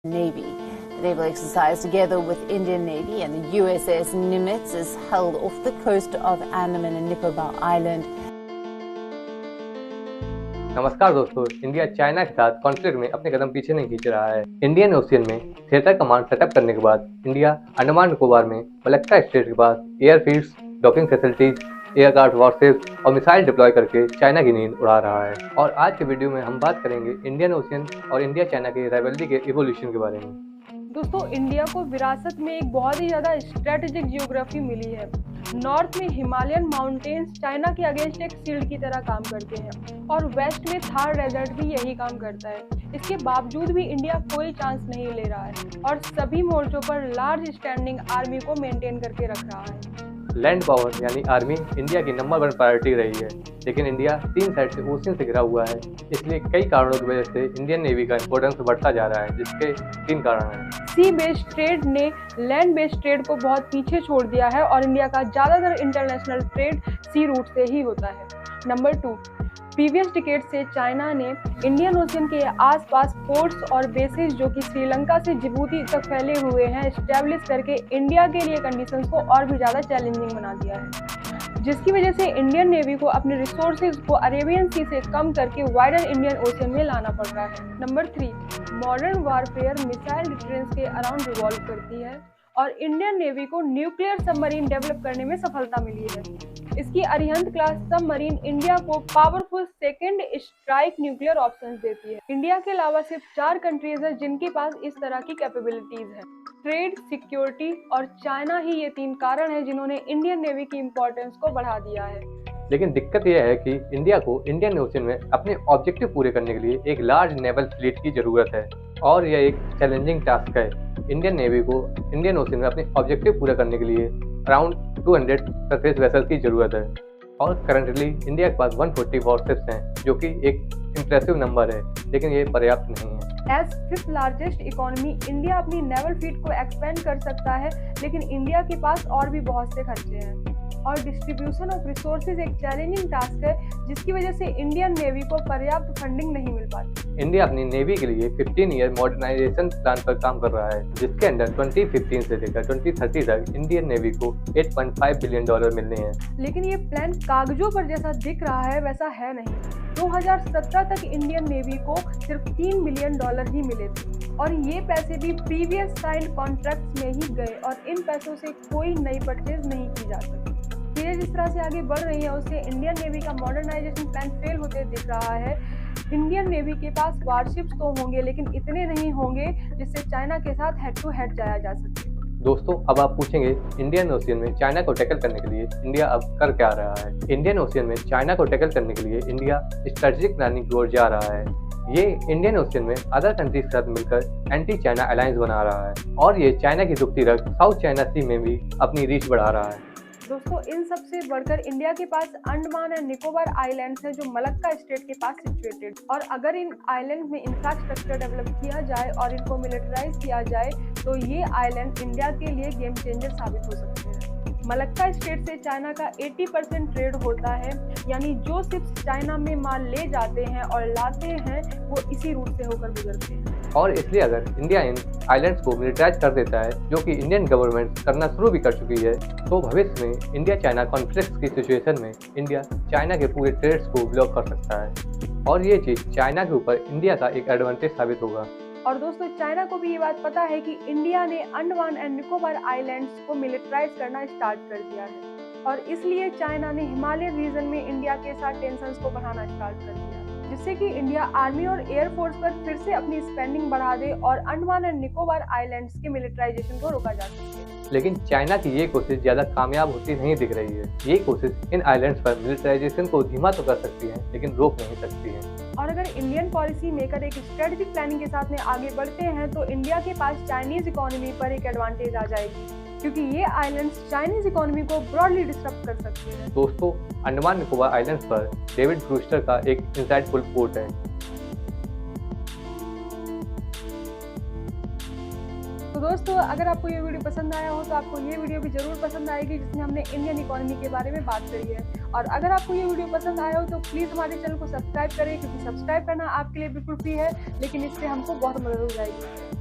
Navy. The naval exercise, together with Indian Navy and the USS Nimitz, is held off the coast of Andaman and Nicobar Island. नमस्कार दोस्तों, India China के साथ conflict में अपने कदम पीछे नहीं खींच रहा है। इंडियन ओशियन में थिएटर कमांड सेटअप करने के बाद इंडिया अंडमान निकोबार में मलक्का स्ट्रेट के पास airfields, docking facilities, aircraft warships और मिसाइल डिप्लॉय करके चाइना की नींद उड़ा रहा है। और आज के वीडियो में हम बात करेंगे इंडियन ओशियन और इंडिया चाइना के राइवलरी के इवोल्यूशन के बारे में। दोस्तों, इंडिया को विरासत में एक बहुत ही ज़्यादा स्ट्रेटेजिक जियोग्राफी मिली है। नॉर्थ में हिमालयन माउंटेन्स चाइना के अगेंस्ट एक शील्ड की तरह काम करते हैं और वेस्ट में थार डेजर्ट भी यही काम करता है। इसके बावजूद भी इंडिया कोई चांस नहीं ले रहा है और सभी मोर्चों पर लार्ज स्टैंडिंग आर्मी को मेंटेन करके रख रहा है। लैंड पावर यानी आर्मी इंडिया की नंबर 1 प्रायोरिटी रही है, लेकिन इंडिया 3 साइड से ओशियन से घिरा हुआ है। इसलिए कई कारणों की वजह से इंडियन नेवी का इंपॉर्टेंस बढ़ता जा रहा है, जिसके 3 कारण हैं। सी बेस्ड ट्रेड ने लैंड बेस्ड ट्रेड को बहुत पीछे छोड़ दिया है और इंडिया का ज़्यादातर इंटरनेशनल ट्रेड सी रूट से ही होता है। नंबर 2, प्रीवियस डिकेड से चाइना ने इंडियन ओशियन के आसपास फोर्ट्स और बेसेस जो कि श्रीलंका से जिबूती तक फैले हुए हैं एस्टेब्लिश करके इंडिया के लिए कंडीशंस को और भी ज़्यादा चैलेंजिंग बना दिया है, जिसकी वजह से इंडियन नेवी को अपने रिसोर्सेज को अरेबियन सी से कम करके वाइडर इंडियन ओशियन में लाना पड़ रहा है। Number 3, modern warfare missile difference के अराउंड रिवॉल्व करती है और इंडियन नेवी को न्यूक्लियर सबमरीन डेवलप करने में सफलता मिली है। इसकी अरिहंत क्लास सबमरीन इंडिया को powerful second strike nuclear options देती है। इंडिया के अलावा सिर्फ 4 कंट्रीज हैं जिनके पास इस तरह की कैपेबिलिटीज हैं। ट्रेड, सिक्योरिटी और चाइना ही ये 3 कारण हैं जिन्होंने इंडियन नेवी की इम्पोर्टेंस को बढ़ा दिया है। लेकिन दिक्कत यह है कि इंडिया को इंडियन ओशियन में अपने ऑब्जेक्टिव पूरे करने के लिए एक लार्ज नेवल फ्लीट की जरूरत है और यह एक चैलेंजिंग टास्क है। इंडियन नेवी को इंडियन ओशियन में अपने ऑब्जेक्टिव पूरे करने के लिए अराउंड 200 सरफेस वेसल की जरूरत है और करंटली इंडिया के पास 140 वॉरशिप्स हैं, जो कि एक इम्प्रेसिव नंबर है, लेकिन ये पर्याप्त नहीं है। As 5th largest economy India अपनी नेवल फ्लीट को एक्सपेंड कर सकता है, लेकिन इंडिया के पास और भी बहुत से खर्चे हैं और डिस्ट्रीब्यूशन ऑफ रिसोर्सेज एक चैलेंजिंग टास्क है, जिसकी वजह से इंडियन नेवी को पर्याप्त फंडिंग नहीं मिल पाती। इंडिया अपनी नेवी के लिए 15 ईयर मॉडर्नाइजेशन प्लान पर काम कर रहा है, जिसके अंदर 2015 से लेकर 2030 तक इंडियन नेवी को $8.5 बिलियन मिलने हैं। लेकिन ये प्लान कागजों पर जैसा दिख रहा है वैसा है नहीं। 2017 तक इंडियन नेवी को सिर्फ $3 बिलियन ही मिले थे और ये पैसे भी प्रीवियस साइंड कॉन्ट्रैक्ट्स में ही गए और इन पैसों से कोई नई परचेज नहीं की जा सकती। चीजें जिस तरह से आगे बढ़ रही है उससे इंडियन नेवी का मॉडर्नाइजेशन प्लान फेल होते दिख रहा है। इंडियन नेवी के पास वारशिप्स तो होंगे, लेकिन इतने नहीं होंगे जिससे चाइना के साथ हेड टू हेड जाया जा सके। दोस्तों, अब आप पूछेंगे इंडियन ओशियन में चाइना को टैकल करने के लिए इंडिया अब कर क्या रहा है। इंडियन ओशियन में चाइना को टैकल करने के लिए इंडिया स्ट्रेटेजिक प्लानिंग की ओर जा रहा है। ये इंडियन ओशियन में अदर कंट्रीज के साथ मिलकर एंटी चाइना अलायंस बना रहा है और ये चाइना की दुखती रग साउथ चाइना सी में भी अपनी रीच बढ़ा रहा है। दोस्तों, इन सबसे बढ़कर इंडिया के पास अंडमान एंड निकोबार आइलैंड्स हैं जो मलक्का स्टेट के पास सिचुएटेड, और अगर इन आइलैंड में इंफ्रास्ट्रक्चर डेवलप किया जाए और इनको मिलिटराइज किया जाए तो ये आइलैंड इंडिया के लिए गेम चेंजर साबित हो सकते हैं। मलक्का स्टेट से चाइना का 80% ट्रेड होता है, यानी जो शिप्स चाइना में माल ले जाते हैं और लाते हैं वो इसी रूट से होकर गुजरते हैं। और इसलिए अगर इंडिया इन आइलैंड्स को मिलिटराइज कर देता है, जो कि इंडियन गवर्नमेंट करना शुरू भी कर चुकी है, तो भविष्य में इंडिया चाइना कॉन्फ्लिक्ट की सिचुएशन में इंडिया चाइना के पूरे ट्रेड्स को ब्लॉक कर सकता है और ये चीज़ चाइना के ऊपर इंडिया का एक एडवांटेज साबित होगा। और दोस्तों, चाइना को भी ये बात पता है कि इंडिया ने अंडमान एंड निकोबार आइलैंड्स को मिलिटराइज करना स्टार्ट कर दिया है और इसलिए चाइना ने हिमालयन रीजन में इंडिया के साथ टेंशंस को बढ़ाना स्टार्ट कर दिया, जिससे कि इंडिया आर्मी और एयरफोर्स पर फिर से अपनी स्पेंडिंग बढ़ा दे और अंडमान एंड निकोबार आइलैंड्स के मिलिटराइजेशन को रोका जा सके। लेकिन चाइना की ये कोशिश ज़्यादा कामयाब होती नहीं दिख रही है। ये कोशिश इन आइलैंड्स पर मिलिटराइजेशन को धीमा तो कर सकती है, लेकिन रोक नहीं सकती है। और अगर इंडियन पॉलिसी मेकर एक स्ट्रेटेजिक प्लानिंग के साथ में आगे बढ़ते हैं तो इंडिया के पास चाइनीज इकोनॉमी पर एक एडवांटेज आ जाएगी, क्योंकि ये आइलैंड्स चाइनीज इकोनॉमी को ब्रॉडली डिस्टर्ब कर सकते हैं। दोस्तों, अंडमान निकोबार आइलैंड्स पर डेविड ब्रूस्टर का एक इंसाइटफुल कोट है। तो दोस्तों, अगर आपको ये वीडियो पसंद आया हो तो आपको ये वीडियो भी जरूर पसंद आएगी जिसमें हमने इंडियन इकोनॉमी के बारे में बात करी है। और अगर आपको ये वीडियो पसंद आया हो तो प्लीज़ हमारे चैनल को सब्सक्राइब करें, क्योंकि सब्सक्राइब करना आपके लिए बिल्कुल फ्री है, लेकिन इससे हमको बहुत मदद हो जाएगी।